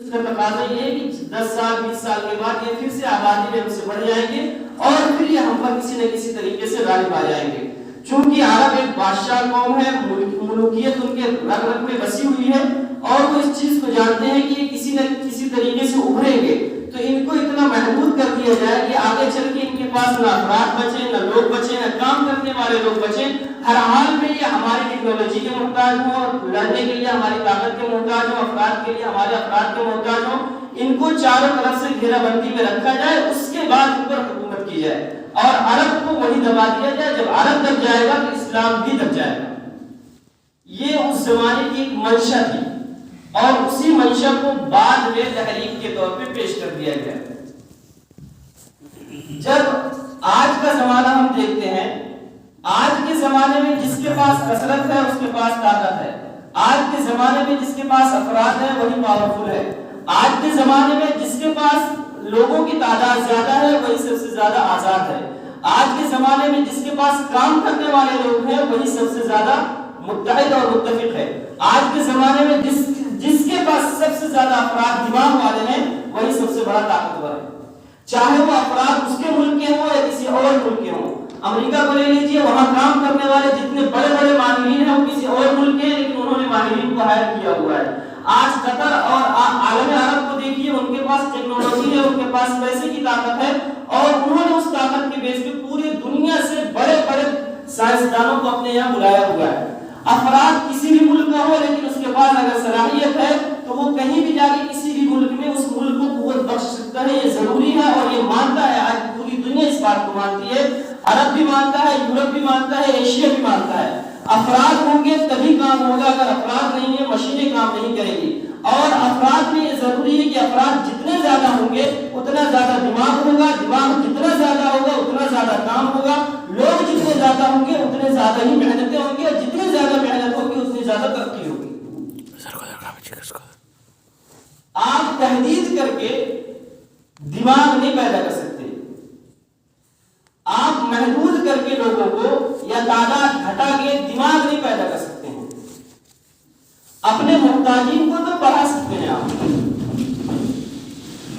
اس کا تقاضا یہ ہے کہ 10 سال 20 سال کے بعد یہ پھر سے آبادی میں ہم سے بڑھ جائیں گے اور پھر یہ ہم پر کسی نہ کسی طریقے سے غالب آ جائیں گے. چونکہ عرب ایک بادشاہ قوم ہے, ملوکیت ان کے رگ رگ میں بسی ہوئی ہے اور وہ اس چیز کو جانتے ہیں کہ یہ کسی نہ کسی طریقے سے ابھریں گے, تو ان کو اتنا محدود کر دیا جائے کہ آگے چل کے ان کے پاس نہ افراد بچے, نہ لوگ بچے, نہ کام کرنے والے لوگ بچے. ہر حال میں یہ ہماری ٹیکنالوجی کے محتاج ہوں اور لڑنے کے لیے ہماری طاقت کے محتاج ہوں, افراد کے لیے ہمارے افراد کے محتاج ہوں. ان کو چاروں طرف سے گھیرا بندی میں رکھا جائے, اس کے بعد ان پر حکومت کی جائے اور عرب کو وہی دبا دیا جائے. جب عرب دب جائے گا تو اسلام بھی دب جائے گا. یہ اس زمانے کی ایک منشا تھی اور اسی منشا کو بعد میں تحریک کے طور پہ پیش کر دیا گیا. جب آج کا زمانہ ہم دیکھتے ہیں, آج کے زمانے میں جس کے پاس کثرت ہے اس کے پاس طاقت ہے. آج کے زمانے میں جس کے پاس افراد ہے وہی پاورفل ہے. آج کے زمانے میں جس کے پاس لوگوں کی تعداد زیادہ ہے وہی سب سے زیادہ آزاد ہے. آج کے زمانے میں جس کے پاس کام کرنے والے لوگ ہیں وہی سب سے زیادہ متحد اور متفق ہے. آج کے زمانے میں جس کے پاس سب سے زیادہ افراد دماغ والے ہیں وہی سب سے بڑا طاقتور ہے. چاہے وہ افراد اس کے ملک کے ہوں یا کسی اور ملک کے ہوں. امریکہ کو لے لیجئے, وہاں کام کرنے والے جتنے بڑے بڑے ماہرین ہیں وہ کسی اور ملک کے ہیں, لیکن انہوں نے ماہرین کو ہائر کیا ہوا ہے. آج قطر اور عالم عرب کو دیکھیے, ان کے پاس ٹیکنالوجی ہے, ان کے پاس پیسے کی طاقت ہے اور انہوں نے اس طاقت کے بیس پہ پوری دنیا سے بڑے بڑے سائنسدانوں کو اپنے یہاں بلایا ہوا ہے. افراد کسی بھی ملک کا ہو لیکن اس کے پاس اگر صلاحیت ہے تو وہ کہیں بھی جا کے کسی بھی ملک میں اس ملک کو قوت بخش سکتا ہے. یہ ضروری ہے اور یہ مانتا ہے, آج پوری دنیا اس بات کو مانتی ہے. عرب بھی مانتا ہے, یورپ بھی مانتا ہے, ایشیا بھی مانتا ہے. افراد ہوں گے تبھی کام ہوگا, اگر افراد نہیں ہے مشینیں کام نہیں کریں گی. اور افراد میں یہ ضروری ہے کہ افراد جتنے زیادہ ہوں گے اتنا زیادہ دماغ ہوگا, دماغ جتنا زیادہ ہوگا اتنا زیادہ کام ہوگا, لوگ جتنے زیادہ ہوں گے اتنے زیادہ ہی محنتیں ہوں گی اور جتنے زیادہ محنت ہوگی اتنی زیادہ ترقی ہوگی. آپ تحدید کر کے دماغ نہیں پیدا کر سکتے, آپ محدود کر کے لوگوں کو یا تعداد گھٹا کے دماغ نہیں پیدا کر سکتے ہیں. اپنے محتاجین کو تو بڑھا سکتے ہیں آپ.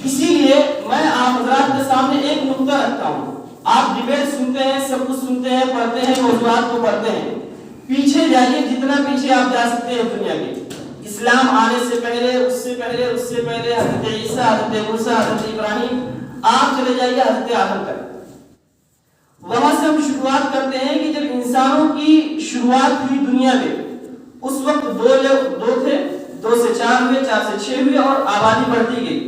اسی لیے میں آپ حضرات کے سامنے ایک نقطہ رکھتا ہوں. آپ ڈیبیٹ سنتے ہیں, سب کچھ سنتے ہیں, پڑھتے ہیں, موضوعات کو پڑھتے ہیں. پیچھے جائیے, جتنا پیچھے آپ جا سکتے ہیں دنیا کے, اسلام آنے سے پہلے, اس سے پہلے, اس سے پہلے, حضرت عیسیٰ, حضرت موسیٰ, حضرت ابراہیم, آپ چلے جائیے حضرت آدم تک. وہاں سے ہم شروعات کرتے ہیں کہ جب انسانوں کی شروعات ہوئی دنیا میں اس وقت دو تھے, 2 سے 4 ہوئے, 4 سے 6 ہوئے اور آبادی بڑھتی گئی.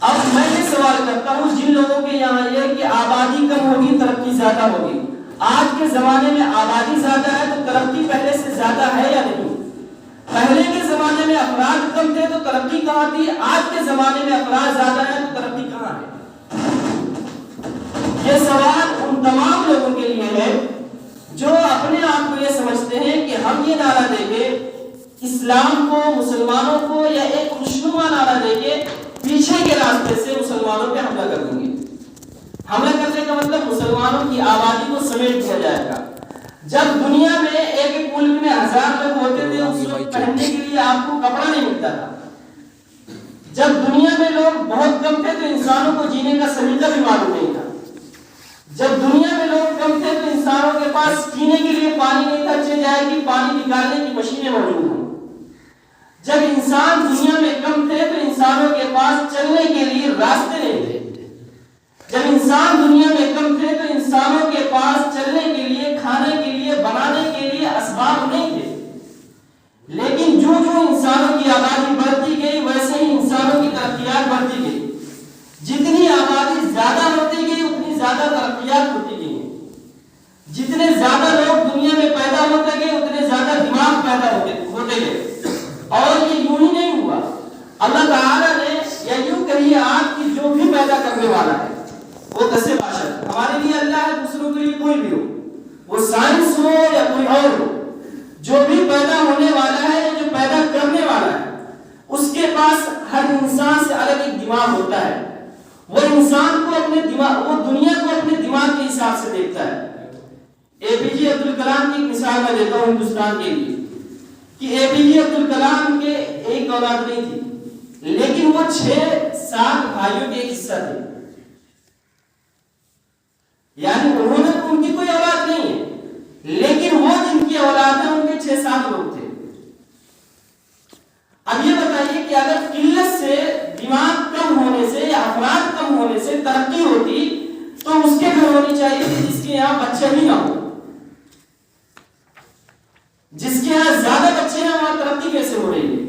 اب میں یہ سوال کرتا ہوں جن لوگوں کے یہاں یہ کہ آبادی کم ہوگی ترقی زیادہ ہوگی, آج کے زمانے میں آبادی زیادہ ہے تو ترقی پہلے سے زیادہ ہے یا نہیں؟ پہلے کے زمانے میں افراد کم تھے تو ترقی کہاں تھی, آج کے زمانے میں افراد زیادہ ہیں تو ترقی کہاں ہے؟ یہ سوال ان تمام لوگوں کے لیے ہے جو اپنے آپ کو یہ سمجھتے ہیں کہ ہم یہ نعرہ دیں گے اسلام کو, مسلمانوں کو, یا ایک خوشنما نعرہ دیں گے پیچھے کے راستے سے مسلمانوں پہ حملہ کر دیں گے. حملہ کرنے کا مطلب مسلمانوں کی آبادی کو سمیٹ دیا جائے گا. جب دنیا میں ایک ملک میں 1000 لوگ ہوتے تھے اس وقت پہننے کے لیے آپ کو کپڑا نہیں ملتا تھا. جب دنیا میں لوگ بہت کم تھے تو انسانوں کو جینے کا سلیقہ بھی معلوم نہیں تھا. جب دنیا میں لوگ کم تھے تو انسانوں کے پاس پینے کے لیے پانی نہیں تھا, چل جائے کہ پانی نکالنے کی مشینیں موجود ہوں. جب انسان دنیا میں کم تھے تو انسانوں کے پاس چلنے کے لیے راستے نہیں تھے. جب انسان دنیا میں کم تھے تو انسانوں کے پاس چلنے کے لیے, کھانے کے لیے, بنانے کے لیے اسباب نہیں تھے. لیکن جو انسانوں کی آبادی بڑھتی گئی ویسے ہی انسانوں کی ترقیات بڑھتی گئی. جتنی آبادی زیادہ ہوتی گئی اتنی زیادہ ترقیات ہوتی گئی. جتنے زیادہ لوگ دنیا میں پیدا ہوتے گئے اتنے زیادہ دماغ پیدا ہوتے گئے. اور یہ یوں ہی نہیں ہوا, اللہ تعالیٰ نے یا یوں کہیے آپ کی جو بھی پیدا کرنے والا ہے وہ کسے باشد, ہمارے لیے اللہ ہے, دوسروں کے لیے کوئی بھی ہو, وہ سائنس ہو یا کوئی اور ہو, جو بھی پیدا ہونے والا ہے یا جو پیدا کرنے والا ہے اس کے پاس ہر انسان سے الگ ایک دماغ ہوتا ہے. وہ انسان کو اپنے دماغ, وہ دنیا کو اپنے دماغ کے حساب سے دیکھتا ہے. اے پی جے عبد الکلام کی مثال میں دیتا ہوں ہندوستان کے لیے کہ اے پی جے عبد الکلام کے ایک اولاد نہیں تھی, لیکن وہ 6-7 بھائیوں کے ایک حصہ تھے، یعنی انہوں نے ان کی کوئی اولاد نہیں ہے، لیکن وہ جن کی اولاد ہے ان کے 6-7 لوگ تھے۔ اب یہ بتائیے کہ اگر قلت سے، دماغ کم ہونے سے یا افراد کم ہونے سے ترقی ہوتی تو اس کے گھر ہونی چاہیے کہ جس کے یہاں بچے ہی نہ ہو، جس کے یہاں زیادہ بچے ہیں وہاں ترقی کیسے ہو رہی ہے؟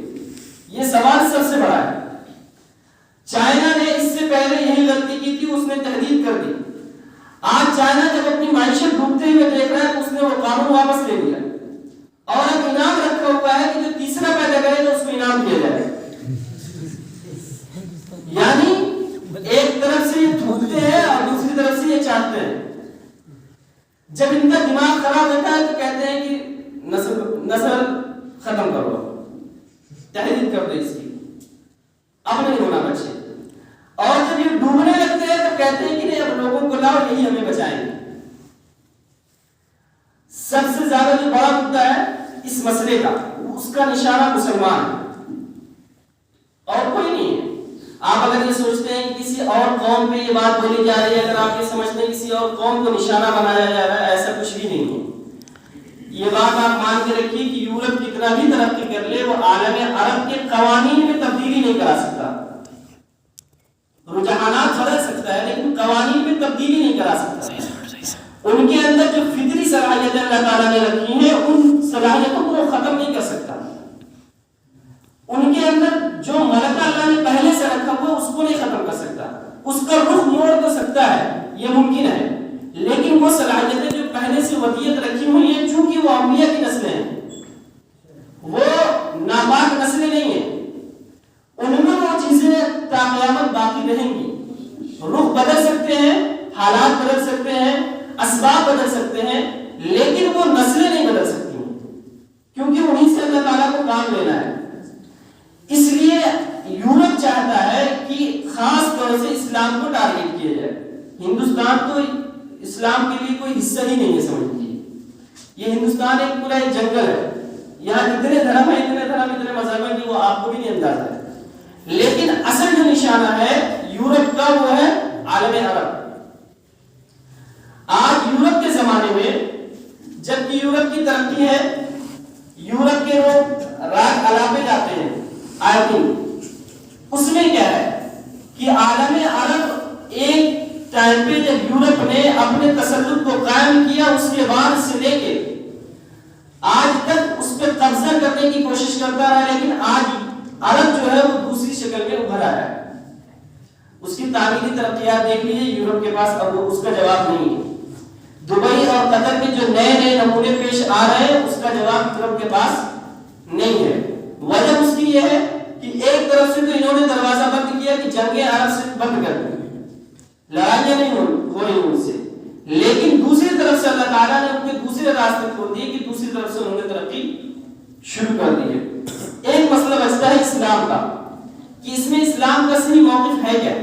یہ سوال سب سے بڑا ہے۔ چائنا نے اس سے پہلے یہی غلطی کی تھی، اس نے تحدید کر دی۔ آج چائنا جب اپنی معیشت ڈوبتے ہوئے دیکھ رہا ہے تو اس نے وہ قانون واپس لے لیا اور اب انعام رکھا ہوا ہے کہ جو تیسرا پیدا کرے تو اس کو انعام دیا جائے۔ یعنی ایک طرف سے یہ تھوکتے ہیں اور دوسری طرف سے یہ چاہتے ہیں۔ جب ان کا دماغ خراب ہوتا ہے تو کہتے ہیں کہ نسل ختم کرو، تحریر کر دو اس کی، اب نہیں ہونا بچے۔ اور جب یہ ڈوبنے لگتے ہیں تو کہتے ہیں کہ نہیں اب لوگوں کو لاؤ یہی ہمیں بچائیں گے۔ سب سے زیادہ جو بڑا مدعا ہے اس مسئلے کا، اس کا نشانہ مسلمان ہے اور کوئی نہیں ہے۔ آپ اگر یہ سوچتے ہیں کہ کسی اور قوم پہ یہ بات بولی جا رہی ہے، اگر آپ یہ سمجھتے ہیں کسی اور قوم کو نشانہ بنایا جا رہا ہے، ایسا کچھ بھی نہیں ہے۔ یہ بات آپ مان کے رکھیے کہ یورپ کتنا بھی ترقی کر لے وہ عالم عرب کے قوانین میں تبدیلی نہیں کرا سکتا۔ رجحانات بدل سکتا ہے لیکن قوانین میں تبدیلی نہیں کرا سکتا۔ ان کے اندر جو فطری صلاحیتیں اللہ تعالیٰ نے رکھی ہیں ان صلاحیتوں کو وہ ختم نہیں کر سکتا۔ ان کے اندر جو ملکہ اللہ نے پہلے سے رکھا ہوا اس کو نہیں ختم کر سکتا، اس کا رخ موڑ تو سکتا ہے، یہ ممکن ہے، لیکن وہ صلاحیتیں جو پہلے سے ودیت رکھی ہوئی ہیں چونکہ وہ انبیاء کی نسلیں ہیں، وہ ناپاک نسلیں نہیں ہیں، ان میں وہ چیزیں تا قیامت باقی رہیں گی۔ رخ بدل سکتے ہیں، حالات بدل سکتے ہیں، اسباب بدل سکتے ہیں، لیکن وہ نسلیں نہیں بدل سکتی کیونکہ انہی سے اللہ تعالیٰ کو کام لینا ہے۔ اس لیے یورپ چاہتا ہے کہ خاص طور سے اسلام کو ٹارگیٹ کیا جائے۔ ہندوستان تو اسلام کے لیے کوئی حصہ ہی نہیں ہے، سمجھیے یہ ہندوستان ایک پورا ایک جنگل ہے، یہاں اتنے دھرم ہیں، اتنے مذہب ہیں کہ وہ آپ کو بھی نہیں اندازہ ہے، لیکن اصل جو نشانہ ہے یورپ کا وہ ہے عالم عرب۔ آج یورپ کے زمانے میں جب یورپ کی ترقی ہے، یورپ کے لوگ رات علاقے جاتے ہیں آئے، اس میں کیا ہے کہ عالم عرب ایک ٹائم پہ جب یورپ نے اپنے تسلط کو قائم کیا اس کے بعد سے لے کے آج تک اس پہ قبضہ کرنے کی کوشش کرتا رہا، لیکن آج عرب جو ہے وہ دوسری شکل میں ابھر آیا ہے۔ اس کی تعمیری ترقیات دیکھ لیجیے، یورپ کے پاس اب اس کا جواب نہیں ہے۔ دبئی اور قطر کے جو نئے نئے نمونے پیش آ رہے ہیں اس کا جواب یورپ کے پاس نہیں ہے۔ وجہ اس کی یہ ہے کہ ایک طرف سے تو انہوں نے دروازہ بند کیا کہ جنگیں عرب سے بند کر دیں، لڑائیاں نہیں ہو رہی ان سے، لیکن دوسری طرف سے اللہ تعالیٰ نے ان کے دوسرے راستے کھول دیے کہ دوسری طرف سے انہوں نے ترقی شروع کر دی ہے۔ ایک مسئلہ بچتا ہے اسلام کا کہ اس میں اسلام کا صحیح موقف ہے کیا،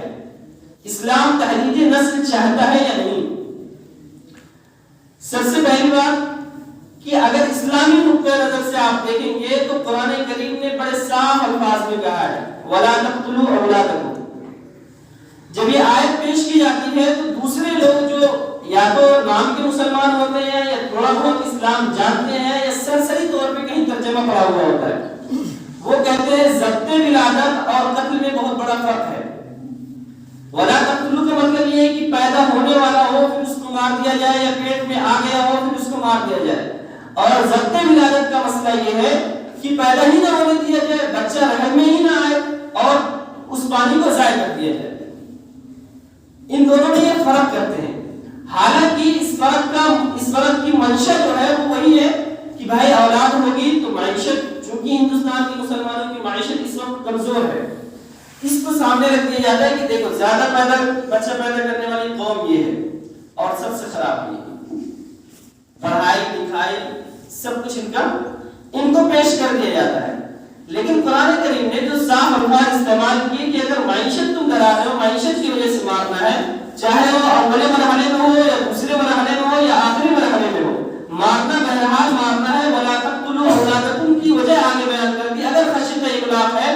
اسلام تحدید نسل چاہتا ہے یا نہیں۔ سب سے پہلی بات کہ اگر اسلامی نقطہ نظر سے آپ دیکھیں گے تو قرآن کریم نے بڑے صاف الفاظ میں کہا ہے وَلَا تَقْتُلُوا أَوْلَادَكُمْ۔ جب یہ آیت پیش کی جاتی ہے تو دوسرے لوگ جو یا تو نام کے مسلمان ہوتے ہیں یا تھوڑا بہت اسلام جانتے ہیں یا سرسری طور پہ کہیں ترجمہ پڑا ہوا ہوتا ہے، وہ کہتے ہیں ضبط ولادت اور قتل میں بہت بڑا فرق ہے۔ وَلَا تَقْتُلُوا کا مطلب یہ ہے کہ پیدا ہونے والا ہو پھر اس کو مار دیا جائے، یا پیٹ میں آ گیا ہو پھر اس کو مار دیا جائے، اور ضبط ولادت کا مسئلہ یہ ہے کہ پیدا ہی نہ ہونے دیا جائے، بچہ رحم میں ہی نہ آئے اور اس پانی کو ضائع کر دیا جائے۔ ان دونوں میں یہ فرق کرتے ہیں، حالانکہ اس فرق کی منشا جو ہے وہ وہی ہے کہ بھائی اولاد ہوگی تو معیشت، چونکہ ہندوستان کے مسلمانوں کی معیشت اس وقت کمزور ہے، اس کو سامنے رکھ دیا جاتا ہے کہ دیکھو زیادہ بچہ پیدا کرنے والی قوم یہ ہے اور سب سے خراب یہ ہے، پڑھائی لکھائی سب کچھ ان کو پیش کر دیا جاتا ہے۔ لیکن قرآن کریم نے جو صاف الفاظ استعمال کیے کہ اگر معیشت تم ڈرا رہے ہو، معیشت کی وجہ سے مارنا ہے، چاہے وہ اول مرحلے میں ہو یا دوسرے مرحلے میں ہو یا آخری مرحلے میں ہو، مارنا بہرحال مارنا ہے۔ وَلَا تَقْتُلُوا أَوْلَادَكُمْ کی وجہ آگے بیان کر دی، اگر خشیۃ املاق ہے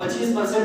25%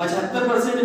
75%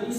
20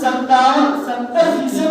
70%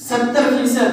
70%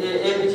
APJ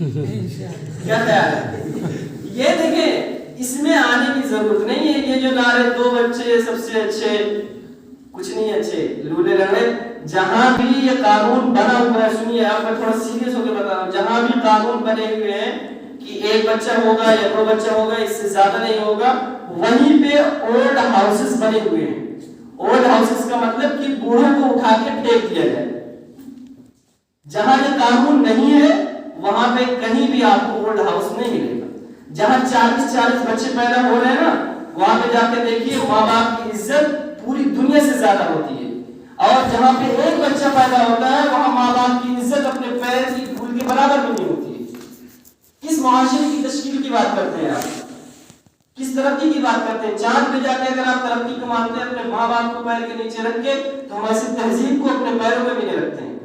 کیا خیال ہے؟ یہ دیکھیں اس میں آنے کی ضرورت نہیں ہے. یہ جو نعرے 2 بچے سب سے اچھے، کچھ نہیں اچھے، لولے لڑے. جہاں بھی یہ قانون بنا ہوا ہے، سنیے آپ میں تھوڑا سیریس ہو کے بتا رہا ہوں، جہاں بھی قانون بنے ہوئے ہیں کہ 1 بچہ ہوگا یا 2 بچہ ہوگا، اس سے زیادہ نہیں ہوگا، وہیں پہ اولڈ ہاؤسز بنے ہوئے ہیں. اولڈ ہاؤسز کا مطلب کہ بوڑھوں کو اٹھا کے پھینک دیا جائے. جہاں یہ قانون نہیں ہے وہاں پہ کہیں بھی آپ کو اولڈ ہاؤس نہیں ملے گا. جہاں 40 بچے پیدا ہو رہے ہیں نا، وہاں پہ جا کے دیکھیے ماں باپ کی عزت پوری دنیا سے زیادہ ہوتی ہے. اور جہاں پہ 1 بچہ پیدا ہوتا ہے وہاں ماں باپ کی عزت اپنے پیر کی دھول کے برابر بھی نہیں ہوتی ہے. کس معاشرے کی تشکیل کی بات کرتے ہیں آپ؟ کس ترقی کی بات کرتے ہیں؟ چاند پہ جا کے اگر آپ ترقی کو مانتے ہیں اپنے ماں باپ کو پیر کے نیچے رکھ کے، تو ہم ایسی تہذیب کو اپنے پیروں میں بھی نہیں رکھتے ہیں.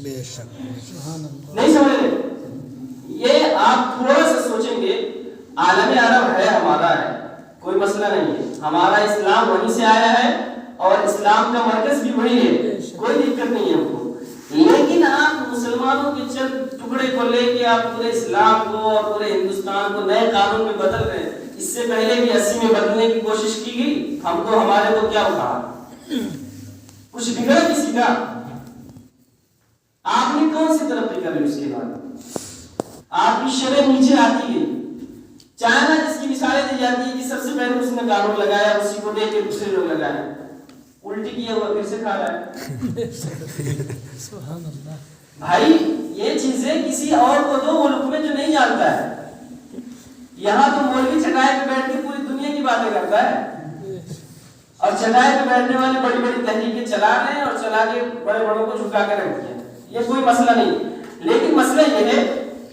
بے شک نہیں سمجھ رہے؟ یہ آپ تھوڑا سا سوچیں گے، عالم عرب ہے ہمارا ہے، کوئی مسئلہ نہیں ہے، ہمارا اسلام وہیں سے آیا ہے اور اسلام کا مرکز بھی وہی ہے، کوئی دقت نہیں ہے ہم کو. لیکن آپ مسلمانوں کے چند ٹکڑے کو لے کے آپ پورے اسلام کو اور پورے ہندوستان کو نئے قانون میں بدل رہے ہیں. اس سے پہلے بھی 80 میں بدلنے کی کوشش کی گئی، ہم کو ہمارے کو کیا اٹھا؟ کچھ بگڑا کسی کا؟ آپ نے کون سی ترقی کری اس کے بعد؟ آپ کی شرح نیچے آتی گئی. چائنا جس کی مثالیں دی جاتی ہے کہ سب سے پہلے اس نے قانون لگایا، اسی کو دیکھ کے دوسرے لوگ لگائے، الٹی کیا ہوا پھر سے کھا رہا ہے. سبحان اللہ. بھائی یہ چیزیں کسی اور کو دو ملک میں جو نہیں جانتا ہے. یہاں تو مولوی چٹائی پہ بیٹھ کے پوری دنیا کی باتیں کرتا ہے، اور چٹائی پہ بیٹھنے والے بڑی بڑی تحریکیں چلا رہے ہیں اور چلا کے بڑے بڑوں کو جھکا کے رکھ دیا. یہ کوئی مسئلہ نہیں. لیکن مسئلہ یہ ہے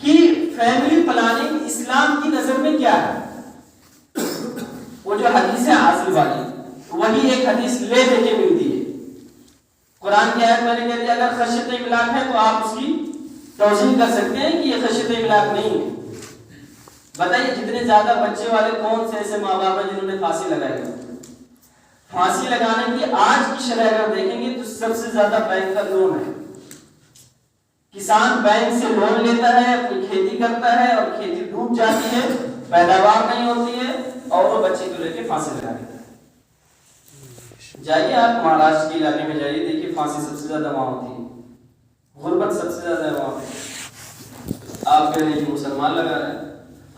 کہ فیملی پلاننگ اسلام کی نظر میں کیا ہے؟ وہ جو حدیث ہے عاصل والی، وہی ایک حدیث لے دے کے ملتی ہے. قرآن کی آیت میں نے کہہ دیا اگر خشیت املاک ہے تو آپ اس کی توضیح کر سکتے ہیں کہ یہ خشیت املاک نہیں ہے. بتائیے جتنے زیادہ بچے والے کون سے ایسے ماں باپ ہیں جنہوں نے پھانسی لگائی ہے؟ پھانسی لگانے کی آج کی شرح اگر دیکھیں گے تو سب سے زیادہ بینک کا لون ہے. کسان بینک سے لون لیتا ہے، اپنی کھیتی کرتا ہے اور کھیتی ڈوب جاتی ہے، پیداوار نہیں ہوتی ہے اور وہ بچے کو لے کے پھانسی لگا دیتا ہے. جائیے آپ مہاراشٹر کے علاقے میں جائیے، دیکھیے پھانسی سب سے زیادہ وہاں ہوتی ہے، غربت سب سے زیادہ ہے وہاں پہ. آپ کہہ رہے ہیں کہ مسلمان لگا رہے ہیں،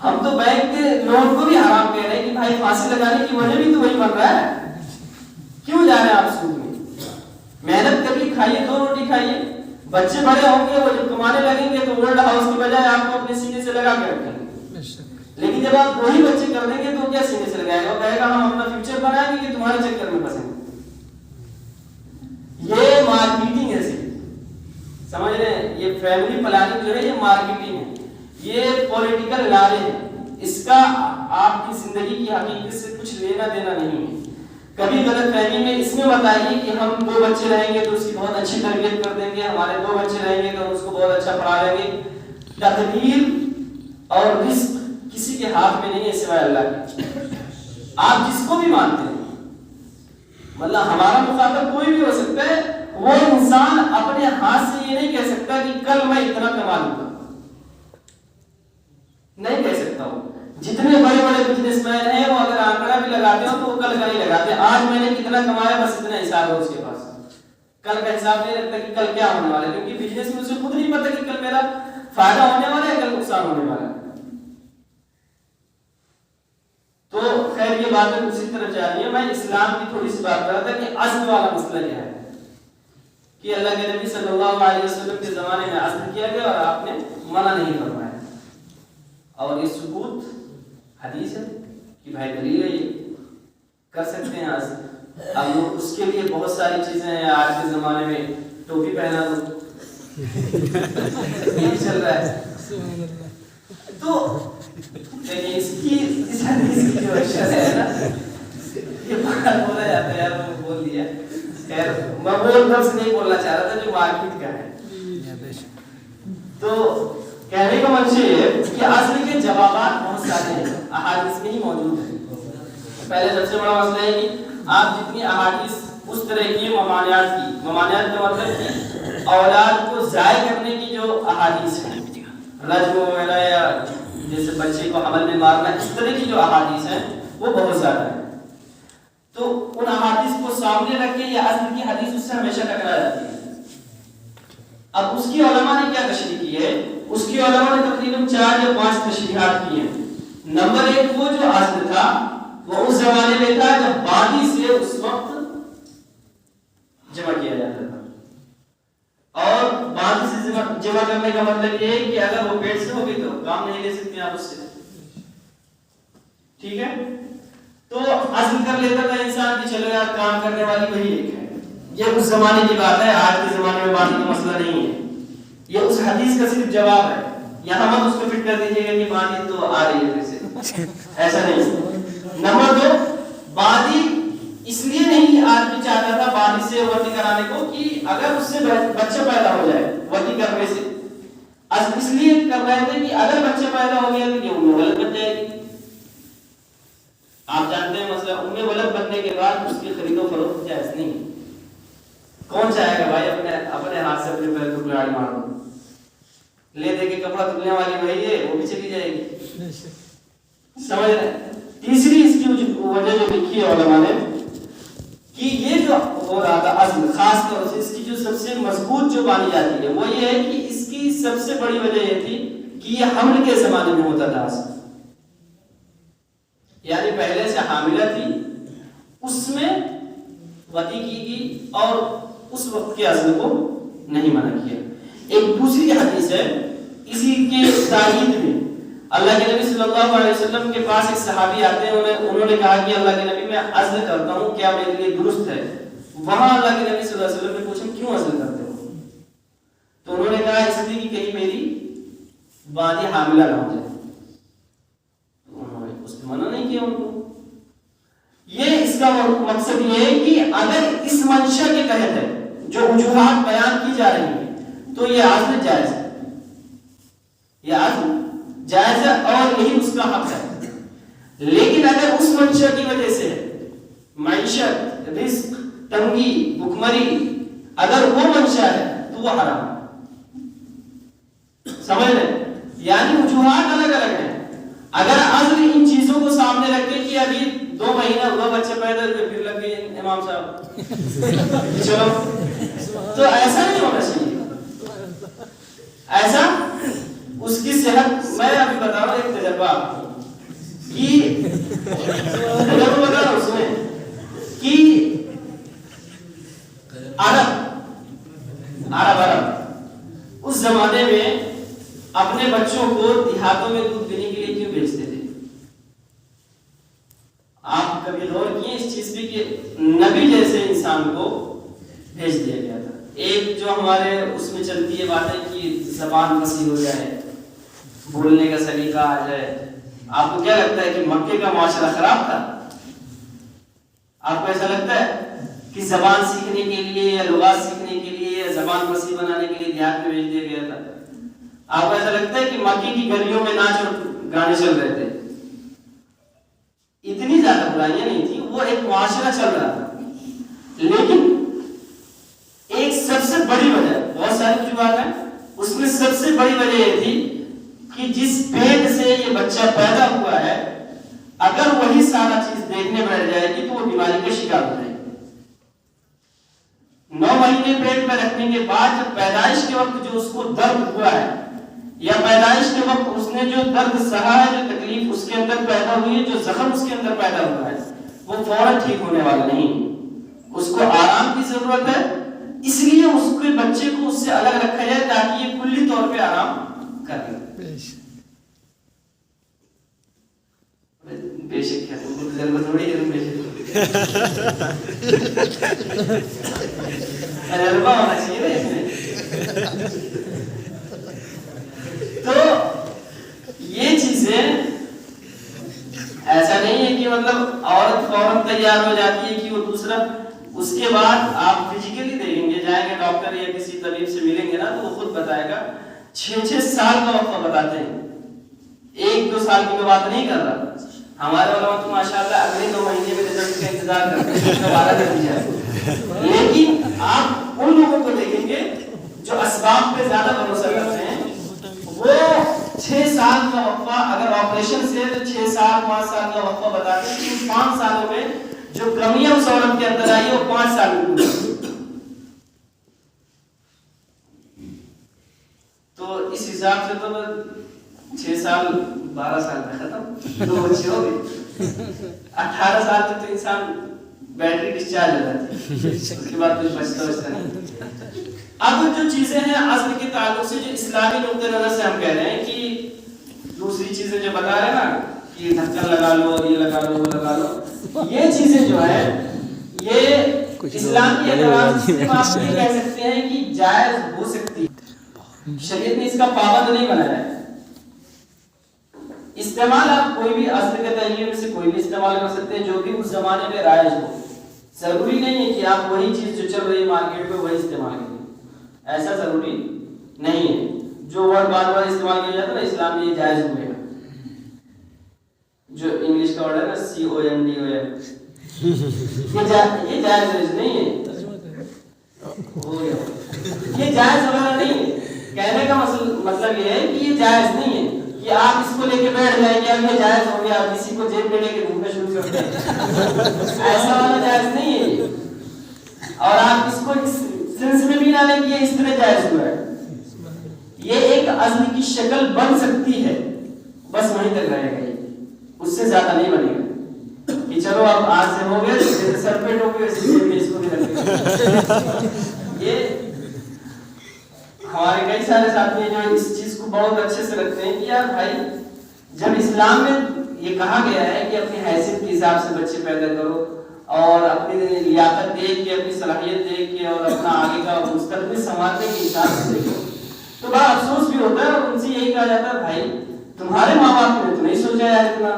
ہم تو بینک کے لون کو بھی حرام کہہ رہے ہیں کہ بھائی پھانسی لگانے کی وجہ بھی تو وہی بن رہا ہے. کیوں جا رہے ہیں آپ سود میں؟ محنت کر کے کھائیے، 2 روٹی کھائیے. بچے بڑے ہوں گے، وہ جب کمانے لگیں گے تو اولڈ ہاؤس کی بجائے آپ کو اپنے سینے سے لگا کے رکھیں گے. لیکن جب آپ وہی بچے کر دیں گے تو کیا سینے سے لگائے گا؟ وہ کہے گا ہم اپنا فیوچر بنائیں گے کہ تمہارے چکر میں پھنسیں گے. یہ مارکیٹنگ ہے، سمجھ رہے ہیں؟ یہ فیملی پلاننگ جو ہے یہ مارکیٹنگ ہے، یہ پولیٹیکل نعرے ہیں. اس کا آپ کی زندگی کی حقیقت سے کچھ لینا دینا نہیں ہے. کبھی غلط فہمی میں اس میں بتائیے کہ ہم 2 بچے رہیں گے تو اس کی بہت اچھی تربیت کر دیں گے، ہمارے 2 بچے رہیں گے تو ہم اس کو بہت اچھا پڑھا لیں گے. تقدیر اور رزق کسی کے ہاتھ میں نہیں ہے سوائے اللہ کے. آپ جس کو بھی مانتے ہیں، مطلب ہمارا مخاطب کوئی بھی ہو سکتا ہے، وہ انسان اپنے ہاتھ سے یہ نہیں کہہ سکتا کہ کل میں اتنا کما لوں گا، نہیں کہہ سکتا. وہ جتنے بڑے بڑے بزنس مین ہیں وہ اگر آنکڑا بھی لگاتے ہو تو وہ کل کا نہیں لگاتے. آج میں نے کتنا کمایا بس اتنا حساب ہے اس کے پاس، کل کا حساب نہیں رکھتا کہ کل کیا ہونے والا ہے، کیونکہ بزنس میں اسے خود نہیں پتا کہ کل میرا فائدہ ہونے والا ہے کل نقصان ہونے والا ہے. تو خیر یہ باتیں اسی طرف جا رہی ہے. میں اسلام کی تھوڑی سی بات کر رہا تھا کہ عزل والا مسئلہ کیا ہے، کہ اللہ کے نبی صلی اللہ علیہ وسلم کے زمانے میں عزل کیا گیا اور آپ نے منع نہیں فرمایا. اور یہ ثبوت حدیث ہے کہ بھائی دلیل ہے، یہ کر سکتے ہیں عزل. اب اس کے لیے بہت ساری چیزیں ہیں. آج کے زمانے میں ٹوپی پہنا دو یہ چل رہا ہے. تو اس حدیث کی جو اشارہ ہے نا، یہ بات بولا جاتا ہے، یار میں بول دیا. خیر میں وہ لفظ نہیں بولنا چاہ رہا تھا جو مارکیٹ کا ہے. تو کہنے کا منشا یہ ہے کہ عزل کے جوابات بہت سارے ہیں، احادیث میں ہی موجود ہیں. پہلے سب سے بڑا مسئلہ ہے کہ آپ جتنی احادیث اس طرح کی ممانعات کا مطلب کہ اولاد کو ضائع کرنے کی جو احادیث ہیں رجم وغیرہ یا جیسے بچے کو حمل میں مارنا، اس طرح کی جو احادیث ہیں وہ بہت زیادہ ہیں. تو ان احادیث کو سامنے رکھ کے یہ اصل کی حدیث اس سے ہمیشہ ٹکرا جاتی ہے. اب اس کی علماء نے کیا تشریح کی ہے؟ اس کی علماء نے تقریباً 4 یا 5 تشریحات کی ہیں. نمبر 1، وہ جو اصل تھا وہ اس زمانے میں تھا جب بادی سے اس وقت جمع کیا جاتا تھا. اور بادی سے جمع کرنے کا مطلب یہ ہے کہ اگر وہ پیٹ سے ہوگی تو کام نہیں لے سکتے آپ اس سے. ٹھیک ہے، تو عزم کر لیتا تھا انسان کہ چلو یار کام کرنے والی وہی ایک ہے. یہ اس زمانے کی بات ہے، آج کے زمانے میں بادی کا مسئلہ نہیں ہے. یہ اس حدیث کا صرف جواب ہے. یہاں مت اس کو فٹ کر دیجیے گا کہ بادی تو آ رہی ہے پھر سے، ایسا نہیں. نمبر 2، بادی اس لیے نہیں آدمی چاہتا تھا بادی سے وتی کرانے کو کہ اگر اس سے بچہ پیدا ہو جائے وتی کرنے سے، اس لیے کر رہے تھے کہ اگر بچہ پیدا ہو گیا تو یہ ام ولد بن جائے گی. آپ جانتے ہیں مسئلہ ام ولد بننے کے بعد اس کی خرید و فروخت جائز نہیں. کون چاہے گا بھائی اپنے ہاتھ سے اپنے پیر کو کلاڑی مار دو؟ لے دے کے کپڑا دھلنے والی وہی ہے، وہ بھی چلی جائے گی. سمجھ رہے ہیں؟ تیسری اس کی وجہ جو لکھی ہے علماء نے کہ یہ جو ہو رہا تھا اصل، خاص طور سے اس کی جو سب سے مضبوط جو مانی جاتی ہے وہ یہ ہے کہ اس کی سب سے بڑی وجہ یہ تھی کہ یہ حمل کے زمانے میں ہوتا تھا اصل. یعنی پہلے سے حاملہ تھی، اس میں وتی کی گئی اور اس وقت کے اصل کو نہیں منع کیا. ایک دوسری حدیث ہے اسی کے تائید میں، اللہ کے نبی صلی اللہ علیہ وسلم کے پاس ایک صحابی آتے ہیں، انہوں نے کہا کہ اللہ کے نبی میں عزل کرتا ہوں، کیا میرے لیے درست ہے؟ وہاں اللہ کے نبی صلی اللہ علیہ وسلم نے پوچھا کیوں عزل کرتے ہو؟ تو انہوں نے کہا اس لیے کہ کہیں میری بادی حاملہ نہ ہو جائے. انہوں نے اس نے منع نہیں کیا ان کو. یہ اس کا مقصد یہ ہے کہ اگر اس منشا کے تحت ہے جو وجوہات بیان کی جا رہی ہیں تو یہ عزل جائز ہے، یہ عزل جائز ہے اور یہی اس کا حق ہے. لیکن اگر اس منشا کی وجہ سے معیشت، رزق، تنگی، بھوکمری اگر وہ منشا ہے تو وہ حرام ہے. سمجھ رہے؟ یعنی وجوہات الگ الگ ہیں. اگر عزل ان چیزوں کو سامنے رکھے کہ ابھی 2 مہینہ ہوا بچہ پیدا ہوئے پھر لگ گئی امام صاحب چلو، تو ایسا نہیں ہونا چاہیے. ایسا اس کی صحت، میں ابھی بتا رہا ہوں ایک تجربہ کہ بتا رہا ہوں اس میں کہ عرب اس زمانے میں اپنے بچوں کو دیہاتوں میں دودھ پینے کے لیے کیوں بھیجتے تھے؟ آپ کبھی غور کیے اس چیز پہ کہ نبی جیسے انسان کو بھیج دیا گیا تھا. ایک جو ہمارے اس میں چلتی ہے بات ہے کہ زبان فصیح ہو جائے، بولنے کا سلیقہ آ جائے. آپ کو کیا لگتا ہے کہ مکے کا معاشرہ خراب تھا؟ آپ کو ایسا لگتا ہے کہ زبان سیکھنے کے لیے یا لغات سیکھنے کے لیے یا زبان فصیح بنانے کے لیے دیہات میں بھیج دیا گیا تھا؟ آپ کو ایسا لگتا ہے کہ مکے کی گلیوں میں ناچ اور گانے چل رہے تھے؟ اتنی زیادہ برائیاں نہیں تھی، وہ ایک معاشرہ چل رہا تھا. لیکن ایک سب سے بڑی وجہ، بہت ساری وجوہات ہیں، اس میں سب سے بڑی وجہ یہ تھی کہ جس پیٹ سے یہ بچہ پیدا ہوا ہے اگر وہی سارا چیز دیکھنے بیٹھ جائے گی تو وہ بیماری کا شکار ہو جائے گی. 9 مہینے پیٹ میں رکھنے کے بعد جب پیدائش کے وقت جو اس کو درد ہوا ہے یا پیدائش کے وقت اس نے جو درد سہا ہے، جو تکلیف اس کے اندر پیدا ہوئی ہے، جو زخم اس کے اندر پیدا ہوا ہے، وہ فوراً ٹھیک ہونے والا نہیں. اس کو آرام کی ضرورت ہے، اس لیے اس کے بچے کو اس سے الگ رکھا جائے تاکہ یہ کلی طور پہ آرام کر لے. بے شک ہے تھوڑی تجربہ ہونا چاہیے نا. تو یہ چیزیں ایسا نہیں ہے کہ مطلب عورت فوراً تیار ہو جاتی ہے کہ وہ دوسرا، اس کے بعد آپ فزیکلی دیکھیں گے، جائیں گے ڈاکٹر یا کسی طبیب سے ملیں گے نا تو وہ خود بتائے گا. 6 سال کا وقت بتاتے ہیں، 1-2 سال کی میں بات نہیں کر رہا. ہمارے علماء تو ماشاءاللہ اگلے 2 مہینے میں رزلٹ کا انتظار کرتے ہیں دوبارہ نتیجہ. لیکن آپ ان لوگوں کو دیکھیں گے جو اسباب پہ زیادہ بھروسہ کرتے ہیں، وہ 6 سال کا وقفہ اگر آپریشن سے تو 6 سال 5 سال کا وقفہ بتاتے ہیں کہ 5 سالوں میں جو کمیاں اس عورت کے اندر آئی وہ 5 سال میں پوری. تو اس حساب سے تو 6 سال 12 سال میں ختم, 2 بچے ہو گئے. 18 سال تک تو انسان بیٹری ڈسچارج ہو جاتی ہے, اس کے بعد کچھ بچتا نہیں. اب جو چیزیں ہیں عزل کے تعلق سے جو اسلامی نقطہ نظر سے ہم کہہ رہے ہیں کہ دوسری چیزیں جو بتا رہے ہیں نا کہ ڈھکن لگا لو, یہ لگا لو, وہ لگا لو, یہ چیزیں جو ہیں یہ اسلام کے اعتراض سے آپ یہ کہہ سکتے ہیں کہ جائز ہو سکتی ہے, شریعت نے اس کا پابند نہیں بنایا ہے. استعمال آپ کوئی بھی عزل کے طریقے میں سے کوئی بھی استعمال کر سکتے ہیں جو بھی اس زمانے میں رائج ہو. ضروری نہیں ہے کہ آپ وہی چیز جو چل رہی ہے مارکیٹ میں وہی استعمال کریں, ایسا ضروری نہیں ہے. جو ورڈ بار بار استعمال کیا جاتا ہے نا اسلام میں یہ جائز ہوئے گا, جو انگلش کا ورڈ ہے نا CONDOM, یہ جائز نہیں ہے, یہ جائز وغیرہ نہیں ہے. کہنے کا مطلب یہ ہے کہ یہ جائز نہیں ہے کہ آپ اس کو لے کے بیٹھ جائیں گے اب یہ جائز ہو گیا, کسی کو جیب میں لے کے گھومنا شروع کر دیں, ایسا والا جائز نہیں ہے. اور آپ اس کو اس سنس میں بھی نہ لیں کہ یہ اس طرح جائز ہوا ہے. یہ ایک عزل کی شکل بن سکتی ہے, بس وہیں تک رہے گا, اس سے زیادہ نہیں بنے گا کہ چلو اب آج سے ہو گیا, جیسے سر پیٹ ہو گیا اسی میں اس کو بھی رکھیں. یہ ہمارے کئی سارے ساتھی ہیں جو اس چیز کو بہت اچھے سے رکھتے ہیں کہ یار بھائی جب اسلام میں یہ کہا گیا ہے کہ اپنی حیثیت کے حساب سے بچے پیدا کرو اور اپنی لیاقت دیکھ کے, اپنی صلاحیت دیکھ کے اور اپنا آگے کا مستقبل سنوارنے کے حساب سے دیکھو, تو بڑا افسوس بھی ہوتا ہے. اور ان سے یہی کہا جاتا ہے بھائی تمہارے ماں باپ نے تو نہیں سوچا یار اتنا,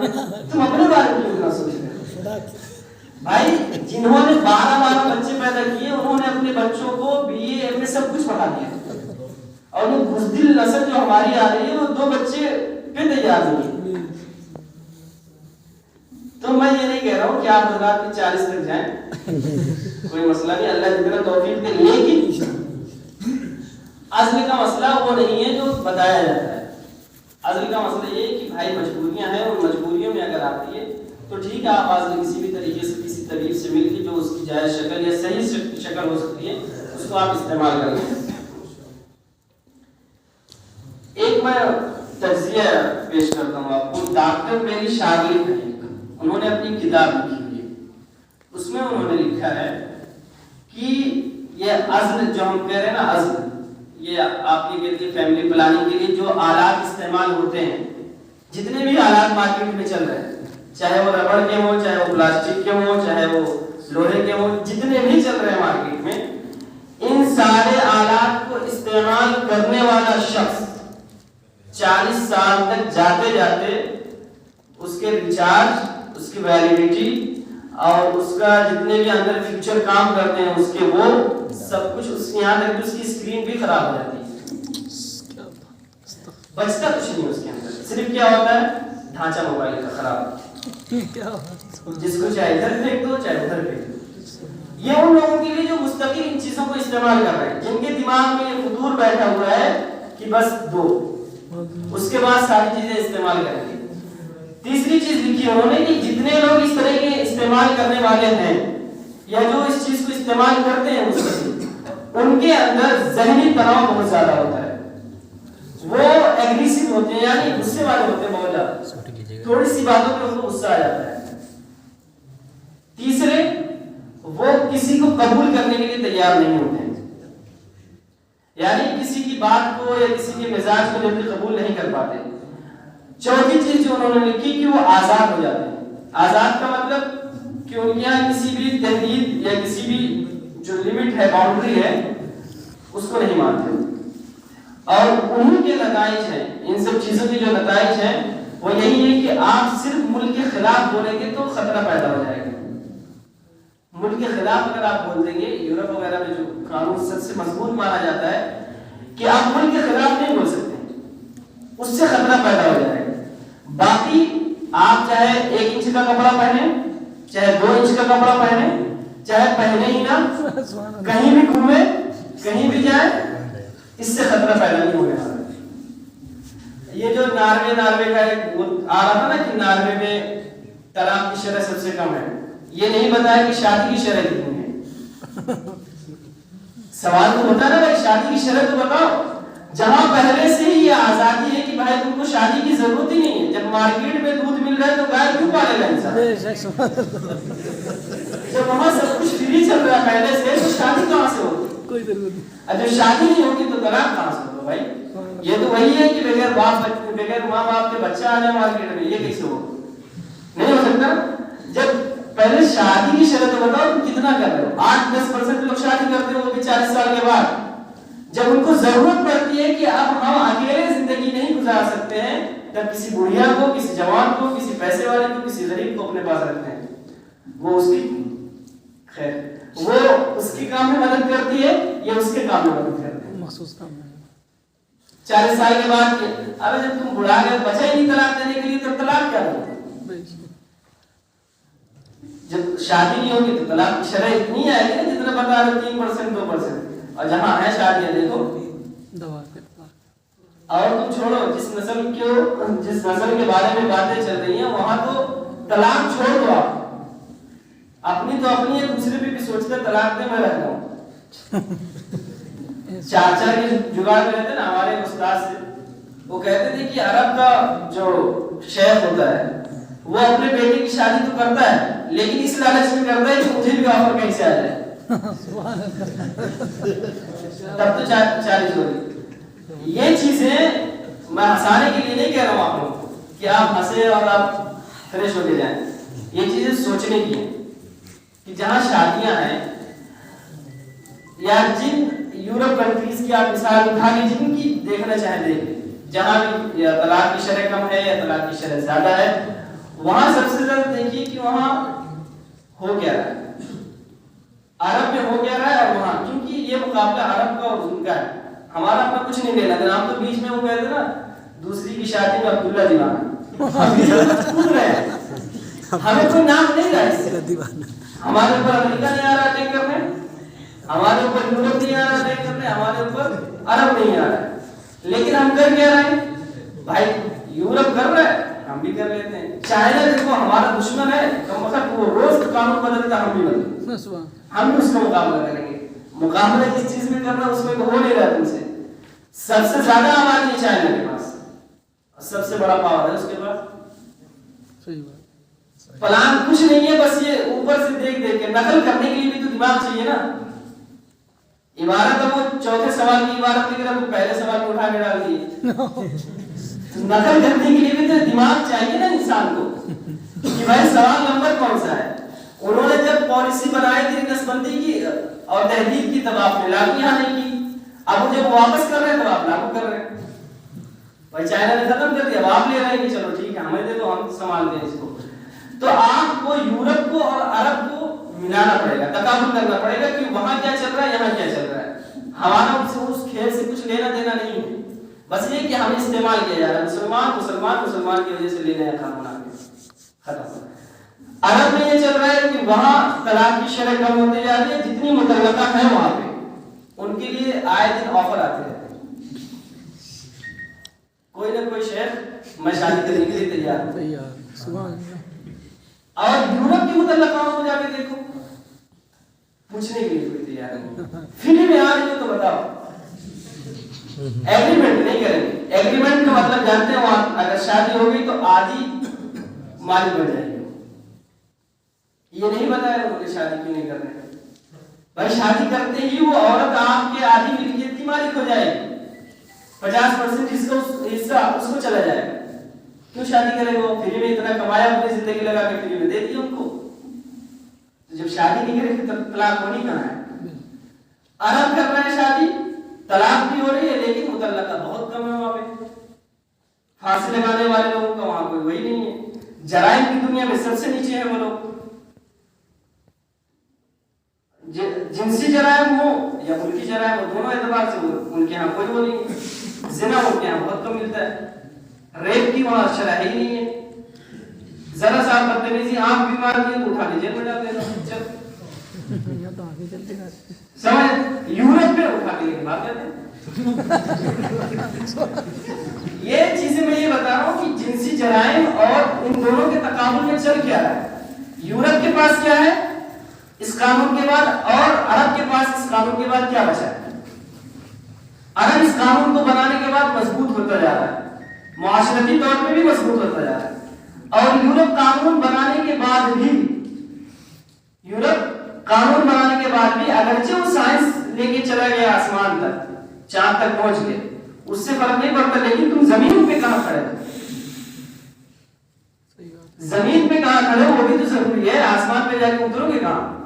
تم اپنے بارے میں کیوں اتنا سوچ رہے ہو. بھائی جنہوں نے 12 بچے پیدا کیے انہوں نے اپنے بچوں کو BA MA سب کچھ پڑھا دیا, اور وہ بزدل نسل جو ہماری آ رہی ہے وہ 2 بچے پہ تیار نہیں ہے. تو میں یہ نہیں کہہ رہا ہوں کہ آپ حضرات بھی 40 تک جائیں, کوئی مسئلہ نہیں, اللہ جتنا توفیق دے. لیکن عزل کا مسئلہ وہ نہیں ہے جو بتایا جاتا ہے. عزل کا مسئلہ یہ ہے کہ بھائی مجبوریاں ہیں, اور مجبوریوں میں اگر آتی ہے تو ٹھیک ہے, آپ عزل کسی بھی طریقے سے کسی طبیب سے مل کے جو اس کی جائز شکل یا صحیح شکل ہو سکتی ہے اس کو آپ استعمال کر لیں. ایک میں تجزیہ پیش کرتا ہوں آپ کو. ڈاکٹر میری شاگرد ہیں, انہوں نے اپنی کتاب لکھی ہوئی ہے, اس میں انہوں نے لکھا ہے کہ یہ عزل جو ہم کہہ رہے ہیں نا, عزل یہ آپ یہ کہتے ہیں فیملی پلاننگ کے لیے جو آلات استعمال ہوتے ہیں, جتنے بھی آلات مارکیٹ میں چل رہے ہیں, چاہے وہ ربڑ کے ہوں, چاہے وہ پلاسٹک کے ہوں, چاہے وہ لوہے کے ہوں, جتنے بھی چل رہے ہیں مارکیٹ میں, ان سارے آلات کو استعمال کرنے والا شخص 40 سال تک جاتے جاتے اس کے ریچارج, اس کی ویلیڈیٹی اور اس کا جتنے بھی اندر فیچر کام کرتے ہیں اس کے وہ سب کچھ, اس یہاں تک کہ اس کی اسکرین بھی خراب ہو جاتی ہے, بچتا کچھ نہیں اس کے اندر. صرف کیا ہوتا ہے, ڈھانچہ موبائل کا خراب, جس کو چاہے ادھر پھینک دو چاہے ادھر پھینک دو. یہ ان لوگوں کے لیے جو مستقل ان چیزوں کو استعمال کر رہے ہیں, جن کے دماغ میں یہ فطور بیٹھا ہوا ہے کہ بس 2, اس کے بعد ساری چیزیں استعمال کریں گے. تیسری چیز لکھی انہوں نے کہ جتنے لوگ اس طرح کے استعمال کرنے والے ہیں یا جو اس چیز کو استعمال کرتے ہیں ان کے اندر ذہنی تناؤ بہت زیادہ ہوتا ہے, وہ ایگریسو ہوتے ہیں, یعنی غصے والے ہوتے ہیں بہت زیادہ, تھوڑی سی باتوں پہ ان کو غصہ آ جاتا ہے. تیسرے, وہ کسی کو قبول کرنے کے لیے تیار نہیں ہوتے ہیں, یعنی کسی کی بات کو یا کسی کے مزاج کو جلدی قبول نہیں کر پاتے. چوتھی چیز جو انہوں نے لکھی کہ وہ آزاد ہو جاتے ہیں. آزاد کا مطلب کہ ان کے یہاں کسی بھی تحدید یا کسی بھی جو لمٹ ہے, باؤنڈری ہے, اس کو نہیں مانتے. اور انہی کے نتائج ہیں, ان سب چیزوں کے جو نتائج ہیں وہ یہی ہے کہ آپ صرف ملک کے خلاف بولیں گے تو خطرہ پیدا ہو جائے گا. ملک کے خلاف اگر آپ بول دیں گے, یورپ وغیرہ میں جو قانون سب سے مضبوط مانا جاتا ہے کہ آپ ملک کے خلاف نہیں بول سکتے, اس سے خطرہ پیدا ہو جائے گا. باقی آپ چاہے 1 انچ کا کپڑا پہنیں, چاہے 2 انچ کا کپڑا پہنیں, چاہے پہنے ہی نہ, کہیں بھی گھومیں, کہیں بھی جائیں, اس سے خطرہ پیدا نہیں ہونے والا. یہ جو ناروے کا ایک آ رہا تھا نا کہ ناروے میں طلاق کی شرح سب سے کم ہے، یہ نہیں بتایا کہ شادی کی شرح کتنی ہے۔ سوال تو ہوتا ہے نا بھائی شادی کی شرح تو بتاؤ، جہاں پہلے سے ہی یہ آزادی ہے کہ بھائی تم کو شادی کی ضرورت ہی نہیں ہے۔ جب مارکیٹ میں دودھ مل رہا ہے تو گائے کیوں پالے گا انسان؟ جب وہاں سب کچھ فری چل رہا ہے پہلے سے تو شادی کہاں سے ہوگی؟ کوئی ضرورت نہیں۔ جب شادی نہیں ہوگی تو طلاق کہاں سے ہوگا بھائی؟ یہ تو وہی ہے کہ بغیر ماں باپ کے بچہ آ جائے مارکیٹ میں، یہ کیسے ہوگا؟ نہیں ہو سکتا۔ جب پہلے شادی کی شرط بتاؤ تم کتنا کر رہے ہو؟ 8-10% لوگ شادی کرتے ہیں وہ بھی 40 سال کے بعد، جب ان کو ضرورت پڑتی ہے کہ اب ہم اکیلے زندگی نہیں گزار سکتے ہیں، تب کسی بڑھیا کو، کسی جوان کو، کسی پیسے والے کو، کسی غریب کو اپنے پاس رکھتے ہیں۔ وہ اس کی خیر، وہ اس کے کام میں مدد کرتی ہے، یہ اس کے کام میں مدد کرتے ہیں، مخصوص کام ہے۔ 40 سال کے بعد اب جب تم بڑھا گئے بچہ ہی نہیں طلاق دینے کے لیے تو طلاق کیا ہوگا؟ جب شادی نہیں ہوگی تو طلاق کی شرح اتنی آئے گی نا جتنا بتا رہے 3% 2%، اور جہاں ہے شادیاں دیکھو اور تم چھوڑو جس نسل کے بارے میں باتیں چل رہی ہیں وہاں تو طلاق چھوڑ دو، آپ اپنی تو اپنی ہے، دوسرے پہ بھی سوچتے طلاق دے میں رہتا ہوں۔ چاچا کے جگاڑ رہتے ہیں نا ہمارے استاد سے، وہ کہتے تھے کہ عرب کا جو شیخ ہوتا ہے وہ اپنے بیٹے کی شادی تو کرتا ہے لیکن اس لالچ میں کرتا ہے کہ مجھے بھی آفر کہیں سے آ جائے، تب تو 40 ہو گئی۔ یہ چیزیں میں ہنسانے کے لیے نہیں کہہ رہا ہوں آپ لوگوں کو کہ آپ ہنسے اور آپ فریش ہو کے جائیں، یہ چیزیں سوچنے کی ہیں کہ جہاں شادیاں ہیں یا جن یورپ کنٹریز کی آپ مثال اٹھا کے جن کی دیکھنا چاہیں دیکھیں، جہاں بھی طلاق کی شرح کم ہے یا طلاق کی شرح زیادہ ہے، وہاں سب سے زیادہ دیکھیے کہ وہاں ہو کیا رہا ہے، عرب میں ہو کیا رہا ہے، اور وہاں کیونکہ یہ مقابلہ عرب کا اور ان کا ہے، ہمارا اپنا کچھ نہیں لینا دینا۔ ہم تو بیچ میں وہ کہتے نا دوسری کی شادی میں عبداللہ دیوانہ کود رہے ہیں، ہمیں کوئی نام نہیں رہا اس سے، ہمارے اوپر امریکہ نہیں آ رہا اٹیک کرنے، ہمارے اوپر یورپ نہیں آ رہا اٹیک کرنے، ہمارے اوپر عرب نہیں آ رہا ہے، لیکن ہم کر کیا رہے ہیں بھائی؟ یورپ کر رہا ہے ہم بھی کر لیتے ہیں۔ چائنا دیکھو ہمارا دشمن ہے، کم وقت وہ روز قانون بدلتا ہم بھی بدلتے، ہم بھی اس کا مقابلہ کریں گے۔ مقابلہ جس چیز میں کرنا اس میں ہو نہیں رہا تم سے۔ سب سے زیادہ آبادی ہے چائنا کے پاس، سب سے بڑا پاور ہے اس کے پاس، پلان کچھ نہیں ہے، بس یہ اوپر سے دیکھ دیکھ کے نقل کرنے کے لیے بھی تو دماغ چاہیے نا۔ عبارت اب وہ چوتھے سوال کی عبارت کی طرح پہلے سوال کو اٹھا کے ڈال دیے، نقل کرنے کے لیے بھی تو دماغ چاہیے نا انسان کو کہ بھائی سوال نمبر کون سا ہے۔ انہوں نے جب پالیسی بنائی تھی نسبندی کی اور تحدید کی تب آپ نے لاگو یہاں نہیں کی، اب جب واپس کر رہے ہیں تو آپ لاگو کر رہے ہیں۔ بھائی چائنا نے ختم کر دیا، اب آپ لے رہے ہیں کہ چلو ٹھیک ہے ہمیں دے دو ہم سنبھال دیں اس کو۔ تو آپ کو یورپ کو اور عرب کو ملانا پڑے گا، تقابل کرنا پڑے گا کہ وہاں کیا چل رہا ہے یہاں کیا چل رہا ہے۔ ہمارا اس کھیل سے کچھ لینا دینا نہیں ہے، بس یہ کہ ہمیں استعمال کیا جا رہا ہے، مسلمان کی وجہ سے لے رہے ہیں کھانا بنا کے، ختم۔ عرب میں یہ چل رہا ہے کہ وہاں طلاق کی شرح کم ہوتی جا رہی ہے، جتنی متعلقہ ہیں وہاں پہ ان کے لیے آئے دن آفر آتے رہتے ہیں، کوئی نہ کوئی شیخ میں شادی کرنے کے لیے تیار ہوں۔ اور یورپ کی متعلقہ کو جا کے دیکھو، پوچھنے کے لیے کوئی تیار نہیں، فری میں آ رہی ہو تو بتاؤ، ایگریمنٹ نہیں کریں گے۔ ایگریمنٹ کا مطلب جانتے ہیں، وہاں اگر شادی ہوگی تو آدھی مالک بن جائے گی، یہ نہیں بتایا وہ کہ شادی کیوں نہیں کر رہے۔ بھائی شادی کرتے ہی وہ عورت آپ کے آدھی ملکیت کی مالک ہو جائے گی، 50% حصہ اس کو چلا جائے گا، کیوں شادی کرے گا؟ فری میں اتنا کمایا اپنی زندگی لگا کے فری میں دے دی ان کو، تو جب شادی نہیں کرے گی تب طلاق ہونی کہاں ہے؟ عرب کر رہے ہیں شادی، طلاق بھی ہو رہی ہے لیکن متعلقہ بہت کم ہے وہاں پہ، پھانسی لگانے والے لوگوں کا وہاں کوئی وہی نہیں ہے، جرائم کی دنیا میں سب سے نیچے ہیں وہ لوگ، جنسی جرائم ہو یا ملکی جرائم ہو دونوں اعتبار سے ان کے ہاں کوئی وہ نہیں ہے، زنا ان کے ہاں بہت کم ملتا ہے، ریپ کی وہاں شرح ہی نہیں ہے، ذرا سا بدتمیزی آنکھ بھی مار دی تو اٹھا کے جیل میں ڈال دینا، سمجھ یورپ میں اٹھا کے بات کرتے ہیں، یہ چیزیں میں یہ بتا رہا ہوں کہ جنسی جرائم اور ان دونوں کے تقابل میں چل کیا رہا ہے. یورپ کے پاس کیا ہے اس قانون کے بعد, اور عرب کے پاس اس قانون کے بعد کیا بچا ہے؟ عرب اس قانون کو بنانے کے بعد مضبوط ہوتا جا رہا ہے, معاشرتی طور پہ بھی مضبوط ہوتا جا رہا ہے. اور یورپ قانون بنانے کے بعد بھی, یورپ قانون بنانے کے بعد بھی اگرچہ وہ سائنس لے کے چلا گیا آسمان تک, چاند تک پہنچ گئے, اس سے فرق نہیں پڑتا, لیکن تم زمین پہ کہاں کھڑے ہو؟ زمین پہ کہاں کھڑے ہو وہ بھی تو ضروری ہے. آسمان پہ جا کے اترو گے کہاں؟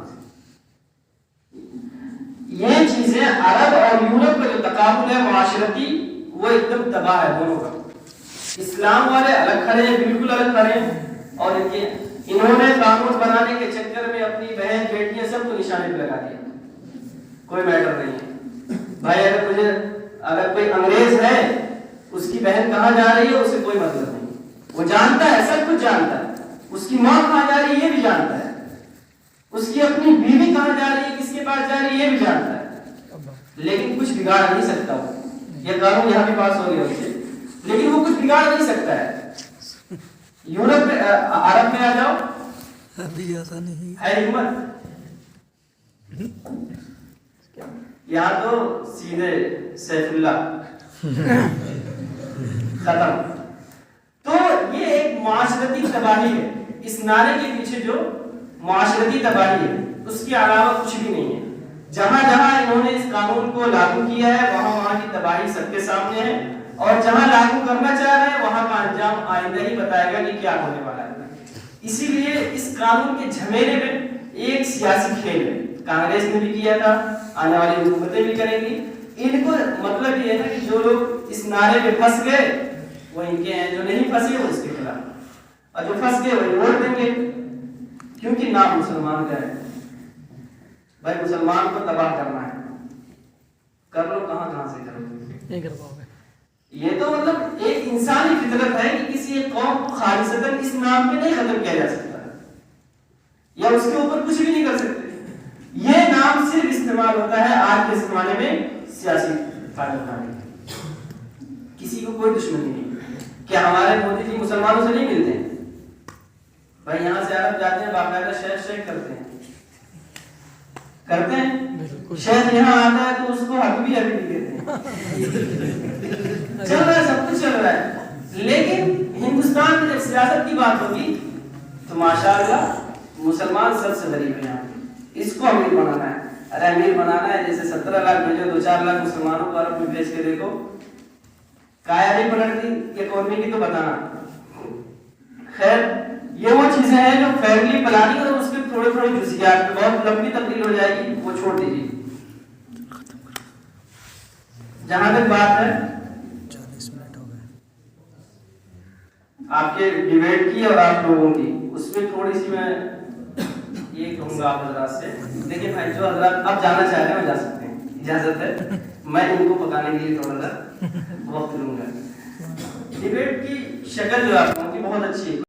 یہ چیزیں عرب اور یورپ کا جو تقابل ہے معاشرتی وہ ایک دم تباہ ہے دونوں کا. اسلام والے الگ کھڑے ہیں, بالکل الگ کھڑے ہیں, اور انہوں نے قانون بنانے کے چکر میں اپنی بہن بیٹیاں سب کو نشانے پہ لگا دیا. کوئی میٹر نہیں ہے بھائی. اگر کوئی انگریز ہے اس کی بہن کہاں جا رہی ہے اسے کوئی مطلب نہیں, وہ جانتا ہے, سب کچھ جانتا ہے. اس کی ماں کہاں جا رہی ہے یہ بھی جانتا ہے, اس کی اپنی بیوی کہاں جا رہی ہے, کس کے پاس جا رہی ہے یہ بھی جانتا ہے, لیکن کچھ بگاڑ نہیں سکتا. وہ یہ قانون یہاں بھی پاس ہو گیا اسے, لیکن وہ کچھ بگاڑ نہیں سکتا ہے. یورپ میں, عرب میں آ جاؤ, ابھی ایسا نہیں ہے حکمت. یہاں تو سیدھے سیف اللہ ختم. تو یہ ایک معاشرتی تباہی ہے. اس نعرے کے پیچھے جو معاشرتی تباہی ہے اس کے علاوہ کچھ بھی نہیں ہے. جہاں جہاں انہوں نے اس قانون کو لاگو کیا ہے وہاں وہاں کی تباہی سب کے سامنے ہے, اور جہاں لاگو کرنا چاہ رہے ہیں وہاں کا انجام آئندہ ہی بتائے گا کہ کیا ہونے والا ہے. اسی لیے اس قانون کے جھمیلے میں ایک سیاسی کھیل ہے. کانگریس نے بھی کیا تھا, آنے والی حکومتیں بھی کریں گی. ان کو مطلب یہ ہے کہ جو لوگ اس نعرے پہ پھنس گئے وہ ان کے ہیں, جو نہیں پھنسے وہ اس کے خلاف, اور جو پھنس گئے وہی ووٹ دیں گے, کیونکہ نام مسلمان کا ہے. بھائی مسلمان کو تباہ کرنا ہے, کر لو, کہاں سے کرو, نہیں کر پاؤ گے. یہ تو مطلب ایک انسانی فطرت ہے کہ کسی ایک قوم کو خالصتاً اس نام پہ نہیں ختم کیا جا سکتا, یا اس کے اوپر کچھ بھی نہیں کر سکتے. یہ نام صرف استعمال ہوتا ہے آج کے زمانے میں سیاسی فائدہ اٹھانے کے. کسی کو کوئی دشمنی نہیں. کیا ہمارے مودی جی مسلمانوں سے نہیں ملتے ہیں؟ بھائی یہاں سے عرب جاتے ہیں, باقاعدہ شیخ کرتے ہیں, شیخ یہاں آتا ہے تو اس کو حق بھی دیتے ہیں. چل رہا ہے, سب کچھ چل رہا ہے, لیکن ہندوستان میں جب سیاست کی بات ہوگی تو ماشاءاللہ مسلمان سب سے غریب ہے. یہاں اس کو امیر بنانا ہے. ارے امیر بنانا ہے جیسے 17 لاکھ بھیجو, 2-4 لاکھ مسلمانوں کو عرب میں بھیج کے دیکھو, کایا نہیں پلٹتی اکانومی کی تو بتانا. خیر یہ وہ چیزیں ہیں جو فیملی پلاننگ اور اس کے تھوڑے جزئیات میں بہت لمبی تبدیل ہو جائے گی, وہ چھوڑ دیجیے. جہاں تک بات ہے 40 منٹ ہو گئے آپ کے ڈیبیٹ کی اور آپ لوگوں کی, اس میں تھوڑی سی میں یہ کہوں گا آپ حضرات سے. دیکھیں بھائی جو حضرات اب جانا چاہ رہے ہیں وہ جا سکتے ہیں, اجازت ہے. میں ان کو پکانے کے لیے تھوڑا سا وقت لوں گا. ڈیبیٹ کی شکل جو آپ لوگوں کی بہت اچھی ہے.